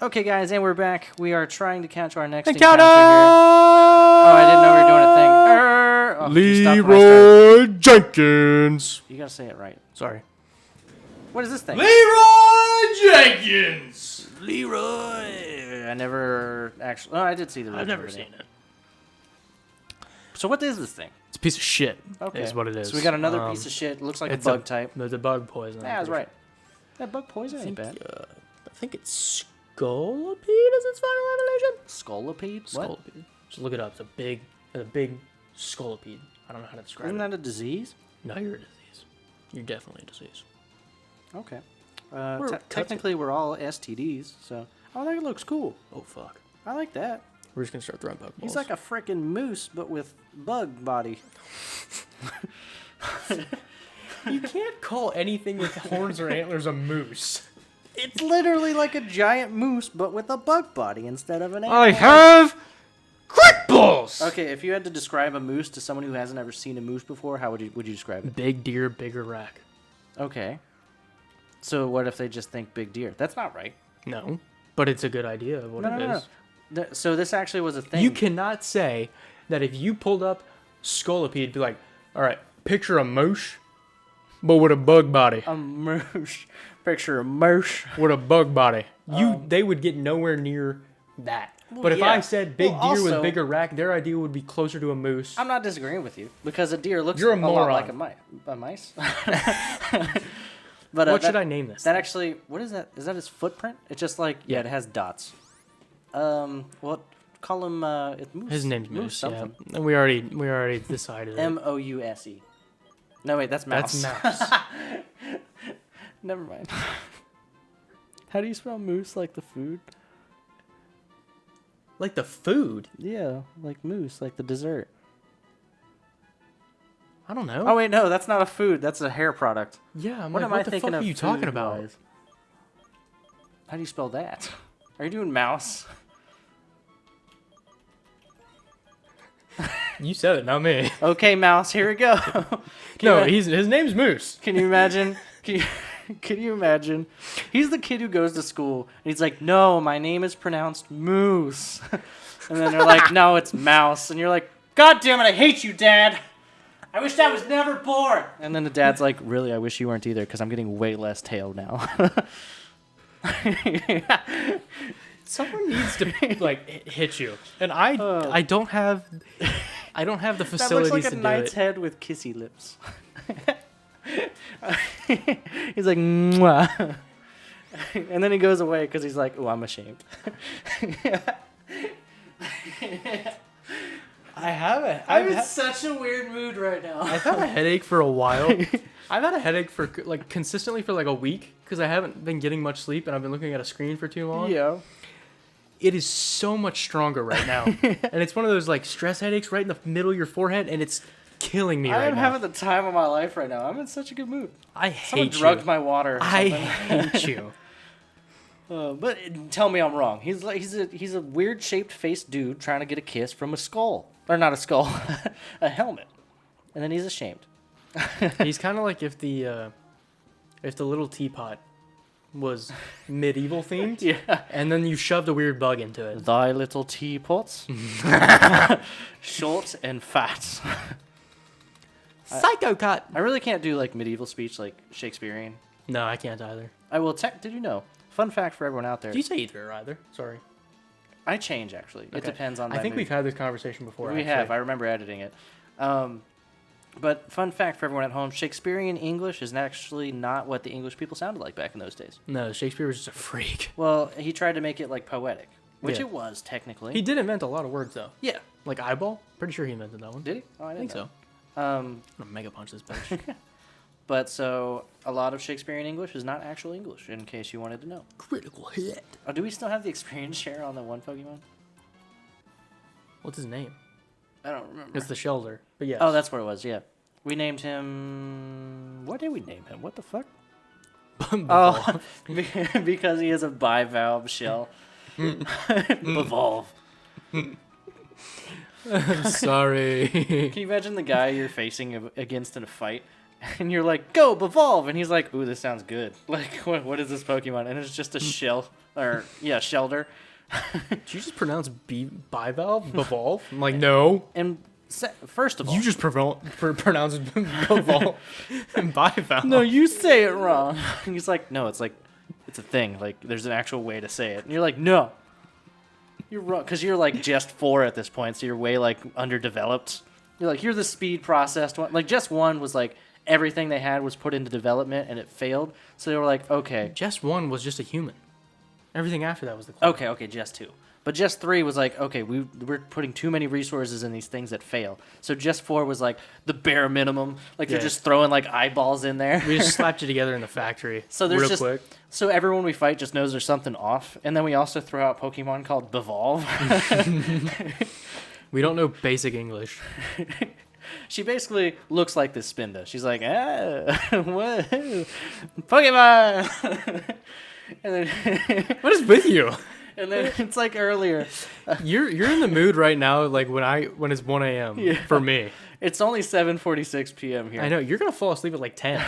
Okay, guys, and we're back. We are trying to catch our next Encounter encounter here. Oh, I didn't know we were doing a thing. Leroy Jenkins. You gotta say it right. Sorry. What is this thing? Leroy Jenkins. Leroy. I never actually. Oh, I did see the. I've never seen it. So what is this thing? It's a piece of shit. Okay, is what it is. So we got another piece of shit. It looks like a it's bug type. The bug poison. Yeah, that's right. That bug poison ain't bad. I think it's Scolipede is its final evolution. Scolipede? What? Scolipede. Just look it up. It's a big scolipede. I don't know how to describe Isn't it. that a disease? No, you're a disease. You're definitely a disease. Okay. Technically, we're all STDs, so... Oh, that looks cool. Oh, fuck. I like that. We're just going to start throwing Pokeballs. He's like a freaking moose, but with bug body. You can't call anything with horns or antlers a moose. It's literally like a giant moose, but with a bug body instead of an animal. I have quick balls! Okay, if you had to describe a moose to someone who hasn't ever seen a moose before, how would you describe it? Big deer, bigger rack. Okay. So what if they just think big deer? That's not right. No, but it's a good idea of what it is. No. So this actually was a thing. You cannot say that if you pulled up Scolipede, be like, all right, picture a moose, but with a bug body. A moose. Picture a moose. With a bug body. They would get nowhere near that. Well, but if yeah. I said big deer also, with bigger rack, their idea would be closer to a moose. I'm not disagreeing with you, because a deer looks You're a lot moron. like a mice. But what should I name this? That actually, what is that? Is that his footprint? It's just like, yeah, it has dots. What? Call him, it's Moose. His name's Moose, something. yeah. And we already decided it. Mouse. No, wait, that's mouse. That's mouse. Never mind. How do you spell moose, like the food? Like the food? Yeah, like moose, like the dessert. I don't know. Oh, wait, no, that's not a food. That's a hair product. Yeah, What am I thinking fuck of are you talking food about? wise? How do you spell that? Are you doing mouse? You said it, not me. Okay, mouse, here we go. No, his name's Moose. Can you imagine? Can you imagine? He's the kid who goes to school, and he's like, no, my name is pronounced Moose. And then they're like, no, it's Mouse. And you're like, God damn it, I hate you, Dad. I wish Dad was never born. And then the dad's like, really, I wish you weren't either, because I'm getting way less tail now. Someone needs to like hit you, and I don't have the facilities That looks like a to do knight's it. head with kissy lips. He's like, mwah. And then he goes away because he's like, oh, I'm ashamed. I'm in such a weird mood right now. I've had a headache for a while. I've had a headache for like consistently for like a week because I haven't been getting much sleep and I've been looking at a screen for too long. Yeah. It is so much stronger right now, and it's one of those like stress headaches right in the middle of your forehead, and it's killing me right now. I'm having the time of my life right now. I'm in such a good mood. I Someone hate drugged you. my water. Or I something. hate you. But tell me I'm wrong. He's a weird shaped faced dude trying to get a kiss from a skull, or not a skull, a helmet, and then he's ashamed. He's kind of like if the little teapot was medieval themed, Yeah. and then you shoved a weird bug into it. Thy little teapots, short and fat. Psycho cut. I really can't do like medieval speech like Shakespearean. No, I can't either. I will. Did you know? Fun fact for everyone out there. Did you say either or either? Sorry. I change actually. It Okay. depends on. I think we've had this conversation before. We actually. have. I remember editing it. But fun fact for everyone at home: Shakespearean English is actually not what the English people sounded like back in those days. No, Shakespeare was just a freak. Well, he tried to make it like poetic, which Yeah. it was technically. He did invent a lot of words though. Yeah. Like eyeball. Pretty sure he invented that one. Did he? Oh, I I didn't think know. so. I'm gonna mega punch this bitch. But so a lot of Shakespearean English is not actual English, in case you wanted to know. Critical hit. Oh, do we still have the experience share on the one Pokemon? What's his name? I don't remember. It's the Shelter. But yes. Oh, that's where it was. Yeah, we named him. What did we name him? What the fuck? Oh, because he has a bivalve shell. Evolve. I'm sorry. Can you imagine the guy you're facing against in a fight And you're like, go, evolve. And he's like, ooh, this sounds good. Like, what is this Pokemon? And it's just a Shelter. Did you just pronounce bivalve? Evolve? I'm like, no. And first of all, You just pronounced evolve and bivalve. no, you say it wrong. And he's like, no, it's a thing. Like, there's an actual way to say it. And you're like, no. You're wrong. Because you're like just 4 at this point, so you're way like underdeveloped. You're like, you're the speed processed one. Like, just 1 was like, everything they had was put into development and it failed. So they were like, okay. Just 1 was just a human. Everything after that was the clone. Okay, just 2. But just 3 was like, okay, we're putting too many resources in these things that fail. So just 4 was like the bare minimum. Like they're just throwing like eyeballs in there. We just slapped you together in the factory real quick. So everyone we fight just knows there's something off. And then we also throw out Pokemon called Bevolve. We don't know basic English. She basically looks like this Spinda. She's like, whoa, Pokemon. And then What is with you? And then it's like earlier. You're in the mood right now, like when it's 1 a.m. for me. It's only 7:46 p.m. here. I know you're gonna fall asleep at like 10.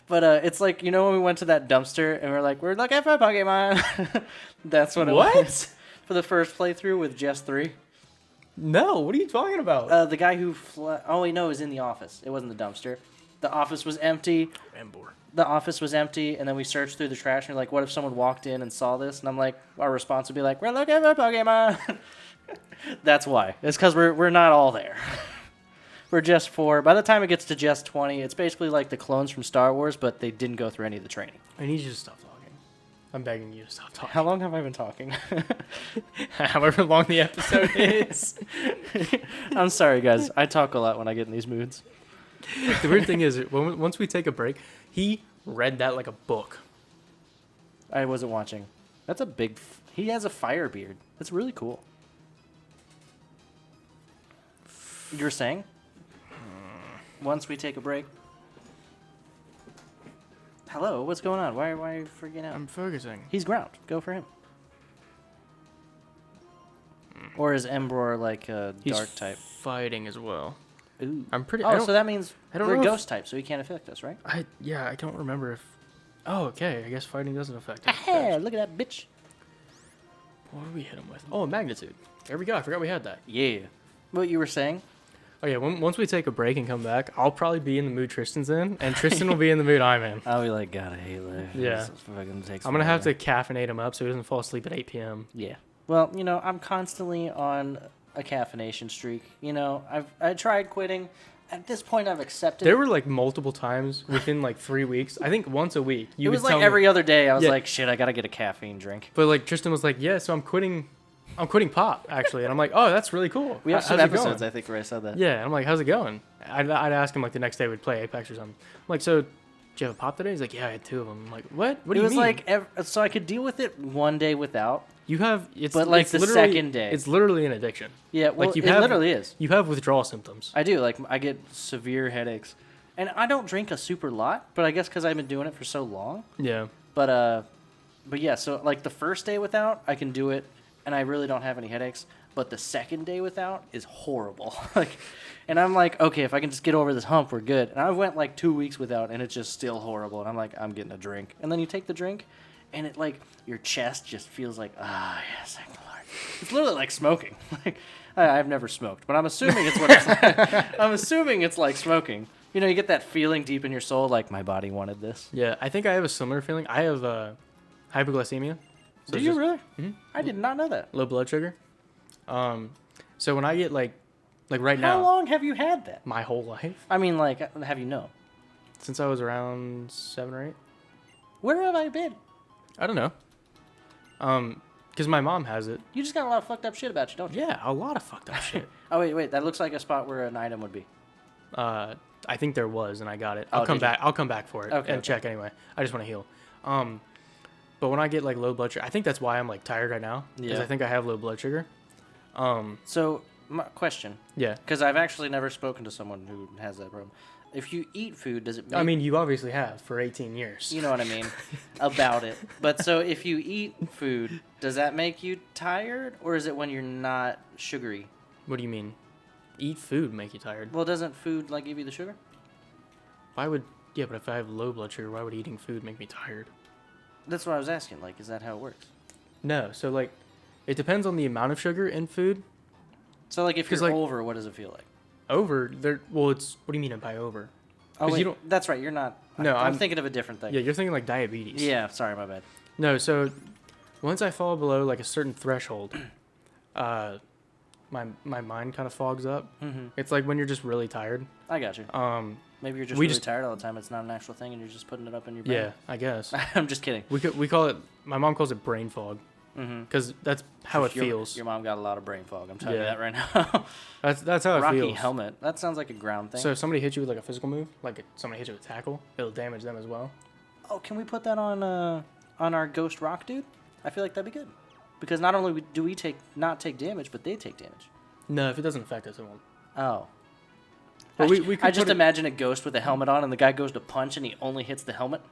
But it's like, you know, when we went to that dumpster and we're like, we're looking for Pokemon. That's what it was for the first playthrough with just 3. No, what are you talking about? The guy who all we know is in the office. It wasn't the dumpster. The office was empty. The office was empty, and then we searched through the trash, and we're like, what if someone walked in and saw this? And I'm like, our response would be like, we're looking for Pokemon. That's why. It's because we're not all there. We're just 4. By the time it gets to just 20, it's basically like the clones from Star Wars, but they didn't go through any of the training. I need you to stop talking. I'm begging you to stop talking. How long have I been talking? However long the episode is. I'm sorry, guys. I talk a lot when I get in these moods. The weird thing is, once we take a break, he read that like a book. I wasn't watching. That's a big... He has a fire beard. That's really cool. You were saying? Once we take a break? Hello, what's going on? Why are you freaking out? I'm focusing. He's ground. Go for him. Or is Embror like a dark type? Fighting as well. Ooh. I'm pretty... Oh, so that means we're know ghost type, so he can't affect us, right? I don't remember if... Oh, okay. I guess fighting doesn't affect us. Hey, look at that bitch. What did we hit him with? Oh, magnitude. There we go. I forgot we had that. Yeah. What you were saying? Oh, yeah. Once we take a break and come back, I'll probably be in the mood Tristan's in, and Tristan will be in the mood I'm in. I'll be like, God, I hate life. Yeah. I'm going to have to caffeinate him up so he doesn't fall asleep at 8 p.m. Yeah. Well, you know, I'm constantly on a caffeination streak. You know, I tried quitting. At this point, I've accepted. There were like multiple times within like 3 weeks. I think once a week. It was like every other day. I was like, shit, I got to get a caffeine drink. But like Tristan was like, yeah, so I'm quitting pop, actually. And I'm like, oh, that's really cool. We have some episodes, I think, where I said that. Yeah, and I'm like, how's it going? I'd ask him like the next day we'd play Apex or something. I'm like, so, do you have a pop today? He's like, yeah, I had 2 of them. I'm like, what? What do you mean? It was like, so I could deal with it one day without. You have, but like the second day. It's literally an addiction. Yeah, well, like it literally is. You have withdrawal symptoms. I do. Like, I get severe headaches. And I don't drink a super lot, but I guess because I've been doing it for so long. Yeah. But yeah, so like the first day without, I can do it, and I really don't have any headaches. But the second day without is horrible. Like, and I'm like, okay, if I can just get over this hump, we're good. And I went like 2 weeks without, and it's just still horrible. And I'm like, I'm getting a drink. And then you take the drink, and it like your chest just feels like, yes, thank the Lord. It's literally like smoking. Like, I've never smoked, but I'm assuming it's what it's like. I'm assuming it's like smoking. You know, you get that feeling deep in your soul, like my body wanted this. Yeah, I think I have a similar feeling. I have hypoglycemia. So do you really? Mm-hmm. I did not know that. Low blood sugar. So when I get like right now. How long have you had that? My whole life. I mean, like, have you known? Since I was around 7 or 8. Where have I been? I don't know. Because my mom has it. You just got a lot of fucked up shit about you, don't you? Yeah, a lot of fucked up shit. Oh, wait. That looks like a spot where an item would be. I think there was, and I got it. I'll come back for it and check anyway. I just want to heal. But when I get like low blood sugar, I think that's why I'm like tired right now. Because I think I have low blood sugar. So, my question. Yeah. Because I've actually never spoken to someone who has that problem. If you eat food, does it make... I mean, you obviously have for 18 years. You know what I mean about it. But so if you eat food, does that make you tired? Or is it when you're not sugary? What do you mean? Eat food make you tired? Well, doesn't food like give you the sugar? Why would... Yeah, but if I have low blood sugar, why would eating food make me tired? That's what I was asking. Like, is that how it works? No. So, like, it depends on the amount of sugar in food. So, like, if you're like, over, what does it feel like? Over? Well, it's... What do you mean by over? Oh, wait, you don't... That's right. You're not... No, I'm thinking of a different thing. Yeah, you're thinking, like, diabetes. Yeah, sorry, my bad. No, so... Once I fall below, like, a certain threshold, my mind kind of fogs up. Mm-hmm. It's like when you're just really tired. I got you. Maybe you're just really tired all the time. It's not an actual thing, and you're just putting it up in your brain. Yeah, I guess. I'm just kidding. We call it... My mom calls it brain fog. Because that's how it feels. Your mom got a lot of brain fog. I'm telling you that right now. That's how it feels. Rocky helmet. That sounds like a ground thing. So if somebody hits you with like a physical move, like if somebody hits you with a tackle, it'll damage them as well. Oh, can we put that on our Ghost Rock dude? I feel like that'd be good. Because not only do we not take damage, but they take damage. No, if it doesn't affect us, it won't. Oh. But I just imagine a ghost with a helmet on, and the guy goes to punch, and he only hits the helmet.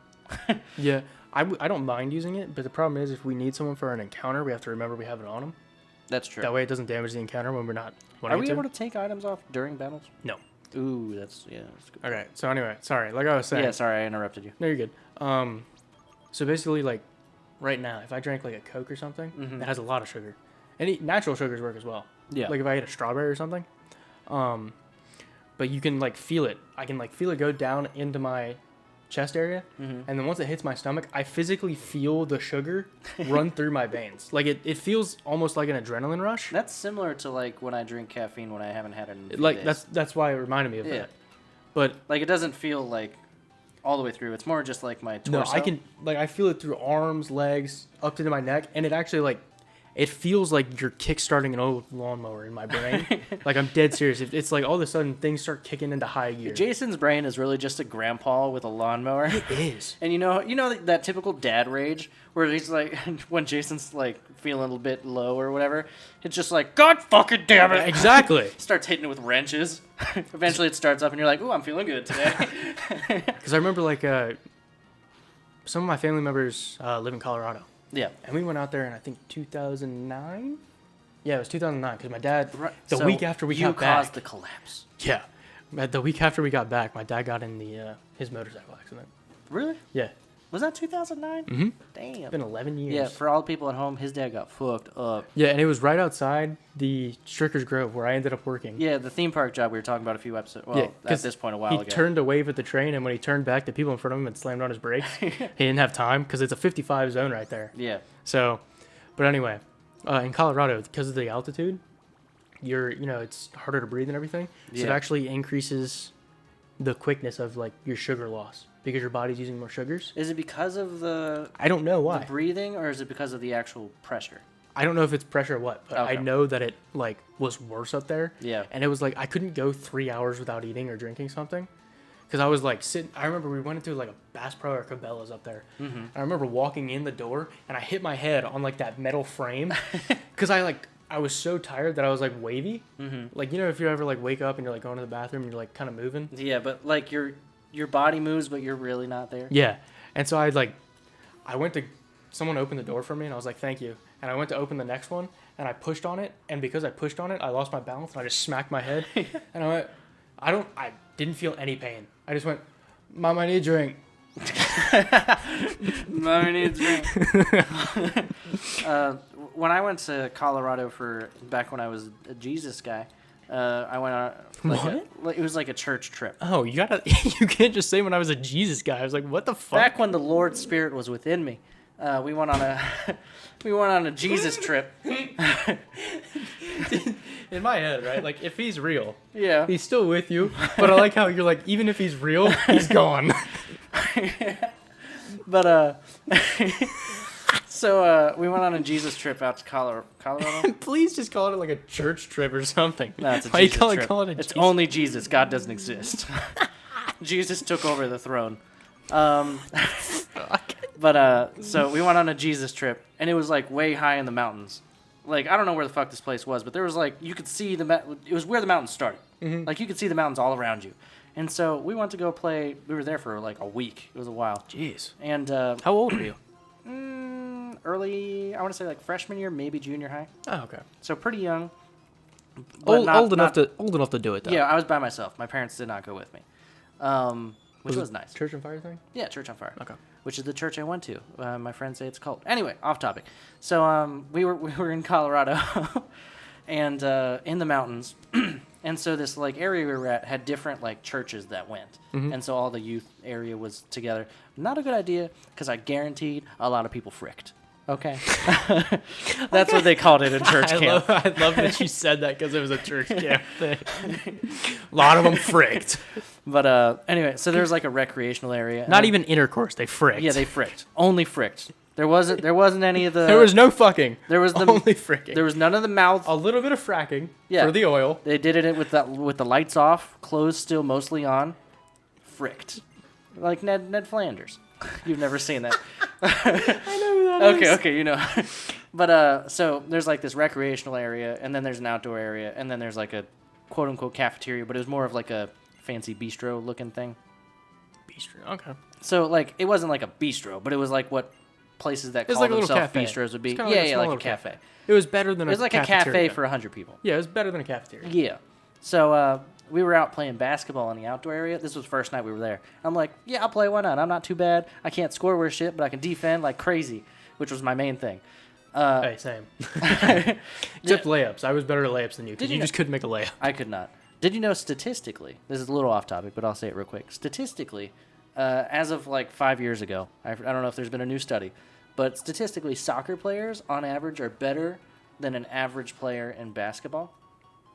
Yeah, I don't mind using it, but the problem is if we need someone for an encounter, we have to remember we have it on them. That's true. That way it doesn't damage the encounter when we're not wanting to. Are we able to take items off during battles? No. Ooh, that's good. Okay, so anyway, sorry, like I was saying. Yeah, sorry, I interrupted you. No, you're good. So basically, like, right now, if I drank, like, a Coke or something, that has a lot of sugar. And natural sugars work as well. Yeah. Like, if I ate a strawberry or something. But you can, like, feel it. I can, like, feel it go down into my chest area. And then once it hits my stomach, I physically feel the sugar run through my veins. Like, it feels almost like an adrenaline rush. That's similar to, like, when I drink caffeine when I haven't had it in a few like, days. That's why it reminded me of that. But... Like, it doesn't feel, like... all the way through. It's more just like my torso. No, I feel it through arms, legs, up into my neck, and it actually, like, it feels like you're kickstarting an old lawnmower in my brain. Like, I'm dead serious. It's like all of a sudden things start kicking into high gear. Jason's brain is really just a grandpa with a lawnmower. It is. And you know that typical dad rage where he's like, when Jason's like feeling a bit low or whatever, it's just like, God fucking damn it. Exactly. Starts hitting it with wrenches. Eventually it starts up and you're like, ooh, I'm feeling good today. Because I remember, like, some of my family members live in Colorado. Yeah. And we went out there in, I think, 2009? Yeah, it was 2009, because my dad, the week after we got back... You caused the collapse. Yeah. The week after we got back, my dad got in his motorcycle accident. Really? Yeah. Was that 2009? Mm-hmm. Damn. It's been 11 years. Yeah, for all the people at home, his dad got fucked up. Yeah, and it was right outside the Strickers Grove where I ended up working. Yeah, the theme park job we were talking about a few episodes. Well, at this point, a while ago. He turned to wave at the train, and when he turned back, the people in front of him had slammed on his brakes. He didn't have time because it's a 55 zone right there. Yeah. So, but anyway, in Colorado, because of the altitude, it's harder to breathe and everything. So it actually increases the quickness of, like, your sugar loss. Because your body's using more sugars. Is it because of the... I don't know why. The breathing, or is it because of the actual pressure? I don't know if it's pressure or what, but I know that it, like, was worse up there. Yeah. And it was like, I couldn't go 3 hours without eating or drinking something. Because I was, like, sitting... I remember we went into, like, a Bass Pro or Cabela's up there. Mm-hmm. And I remember walking in the door, and I hit my head on, like, that metal frame. Because I was so tired that I was, like, wavy. Mm-hmm. Like, if you ever, like, wake up and you're, like, going to the bathroom and you're, like, kind of moving. Yeah, but, like, your body moves, but you're really not there. Yeah. And so I went to, someone opened the door for me, and I was like, thank you. And I went to open the next one, and I pushed on it, and because I pushed on it, I lost my balance, and I just smacked my head. And I went, I didn't feel any pain. I just went, Mom, I need a drink. Mom, I need a drink. When I went to Colorado back when I was a Jesus guy, I went on it was like a church trip. Oh, you can't just say when I was a Jesus guy. I was like, what the fuck? Back when the Lord's Spirit was within me, we went on a Jesus trip. In my head, right? Like, if he's real, yeah, he's still with you. But I like how you're like, even if he's real, he's gone. But So we went on a Jesus trip out to Colorado. Please just call it like a church trip or something. No, it's a Why Jesus call trip. Call it it's only Jesus. God doesn't exist. Jesus took over the throne. But so we went on a Jesus trip, and it was like way high in the mountains. Like, I don't know where the fuck this place was, but there was like, you could see it was where the mountains started. Mm-hmm. Like, you could see the mountains all around you. And so we went to go play. We were there for like a week. It was a while. Jeez. And how old were you? Early, I want to say like freshman year, maybe junior high. Oh, okay. So pretty young. Old enough to do it though. Yeah, I was by myself. My parents did not go with me. which was nice. Church on Fire thing? Yeah, Church on Fire. Okay. Which is the church I went to. My friends say it's cult. Anyway, off topic. So we were in Colorado, and in the mountains, and so this like area we were at had different like churches that went, and so all the youth area was together. Not a good idea because I guaranteed a lot of people fricked. Okay, that's what they called it in church camp. I love that you said that because it was a church camp thing. A lot of them fricked. But anyway, so there's like a recreational area. Not even intercourse. They fricked. Yeah, they fricked. Only fricked. There wasn't any of the. There was no fucking. There was only fricking. There was none of the mouth. A little bit of fracking for the oil. They did it with the lights off, clothes still mostly on. Fricked, like Ned Flanders. You've never seen that. I know who that is. Okay, you know. But so there's like this recreational area, and then there's an outdoor area, and then there's like a quote unquote cafeteria, but it was more of like a fancy bistro looking thing. Bistro, okay. So like it wasn't like a bistro, but it was like what places that call like themselves bistros would be. Yeah, like a cafe. It was better than it was like a cafe for 100 people. Yeah, it was better than a cafeteria. Yeah. So we were out playing basketball in the outdoor area. This was the first night we were there. I'm like, yeah, I'll play. Why not? I'm not too bad. I can't score worth shit, but I can defend like crazy, which was my main thing. Hey, same. Except layups. I was better at layups than you because you just couldn't make a layup. I could not. Did you know statistically, this is a little off topic, but I'll say it real quick. Statistically, as of like 5 years ago, I don't know if there's been a new study, but statistically, soccer players on average are better than an average player in basketball.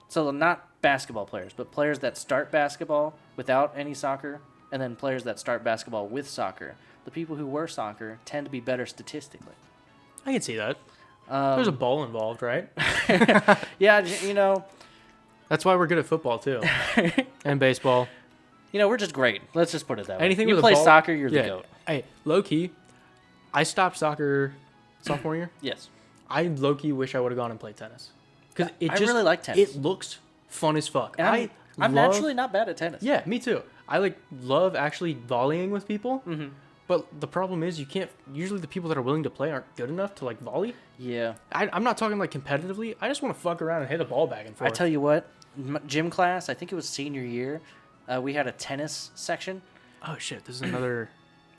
So not basketball players, but players that start basketball without any soccer, and then players that start basketball with soccer. The people who were soccer tend to be better statistically. I can see that. There's a ball involved, right? Yeah, you know. That's why we're good at football, too. And baseball. You know, we're just great. Let's just put it that way. Anything you with play a ball, soccer, you're the GOAT. Hey, low-key, I stopped soccer sophomore year. Yes. I low-key wish I would have gone and played tennis. Because I really like tennis. It looks fun as fuck. And I'm naturally not bad at tennis. Yeah, me too. I love actually volleying with people. Mm-hmm. But the problem is you can't. Usually the people that are willing to play aren't good enough to like volley. Yeah. I'm not talking like competitively. I just want to fuck around and hit a ball back and forth. I tell you what, gym class. I think it was senior year. We had a tennis section. Oh shit! This is another.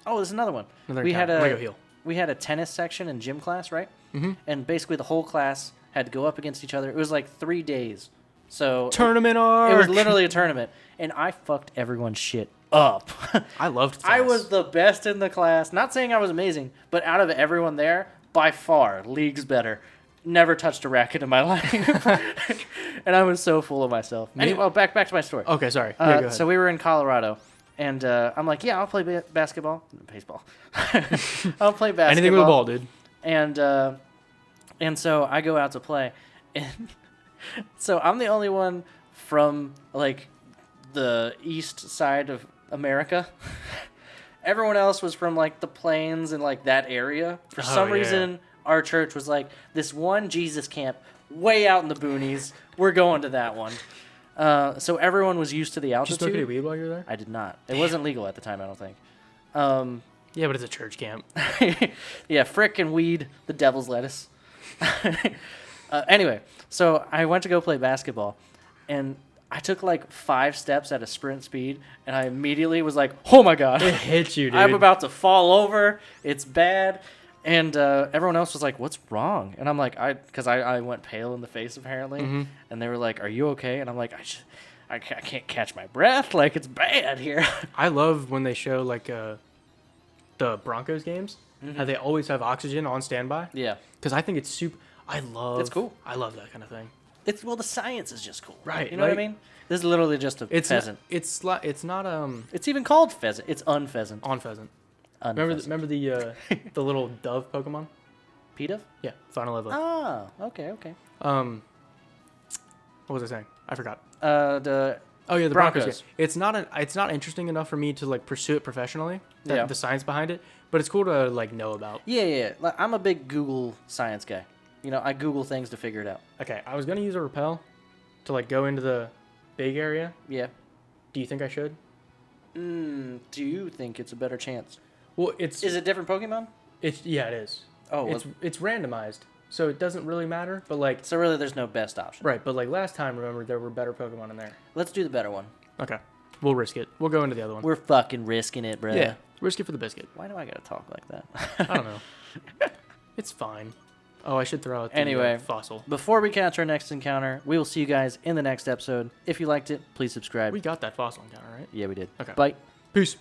Oh, there's another one. We had a tennis section in gym class, right? Mm-hmm. And basically the whole class had to go up against each other. It was like 3 days. So tournament arc. It was literally a tournament, and I fucked everyone's shit up. I loved tennis. I was the best in the class. Not saying I was amazing, but out of everyone there, by far, leagues better. Never touched a racket in my life, and I was so full of myself. Anyway, back to my story. Okay, sorry. Yeah, go ahead. So we were in Colorado, and I'm like, yeah, I'll play baseball, baseball. I'll play basketball. Anything with a ball, dude. And so I go out to play, and so I'm the only one from like the east side of America. Everyone else was from like the plains and like that area. For some reason, our church was like this one Jesus camp way out in the boonies. We're going to that one. So everyone was used to the altitude. Did you smoke any weed while you were there? I did not. It wasn't legal at the time, I don't think. Yeah, but it's a church camp. Yeah, frick and weed, the devil's lettuce. Anyway, so I went to go play basketball, and I took like 5 steps at a sprint speed, and I immediately was like, oh my God. It hit you, dude. I'm about to fall over. It's bad. And everyone else was like, what's wrong? And I'm like, because I went pale in the face apparently. Mm-hmm. And they were like, are you okay? And I'm like, I can't catch my breath. Like, it's bad here. I love when they show like the Broncos games, how they always have oxygen on standby. Yeah. Because I think it's super. It's cool. I love that kind of thing. Well, the science is just cool. Right. You know what I mean? This is literally just a pheasant. It's not. It's even called pheasant. It's unpheasant. On pheasant. Remember the little dove Pokemon? P-Dove? Yeah. Final level. Ah, okay. What was I saying? I forgot. The Broncos. Game. It's not interesting enough for me to like pursue it professionally. The science behind it, but it's cool to like know about. Yeah. Like, I'm a big Google science guy. You know, I Google things to figure it out. Okay, I was gonna use a rappel to like go into the big area. Yeah. Do you think I should? Do you think it's a better chance? Well, is it different Pokemon? It is. Oh, it's randomized, so it doesn't really matter. But like, so really, there's no best option. Right, but like last time, remember there were better Pokemon in there. Let's do the better one. Okay, we'll risk it. We'll go into the other one. We're fucking risking it, bro. Yeah, risk it for the biscuit. Why do I gotta talk like that? I don't know. It's fine. Oh, I should throw out the fossil. Before we catch our next encounter, we will see you guys in the next episode. If you liked it, please subscribe. We got that fossil encounter, right? Yeah, we did. Okay. Bye. Peace.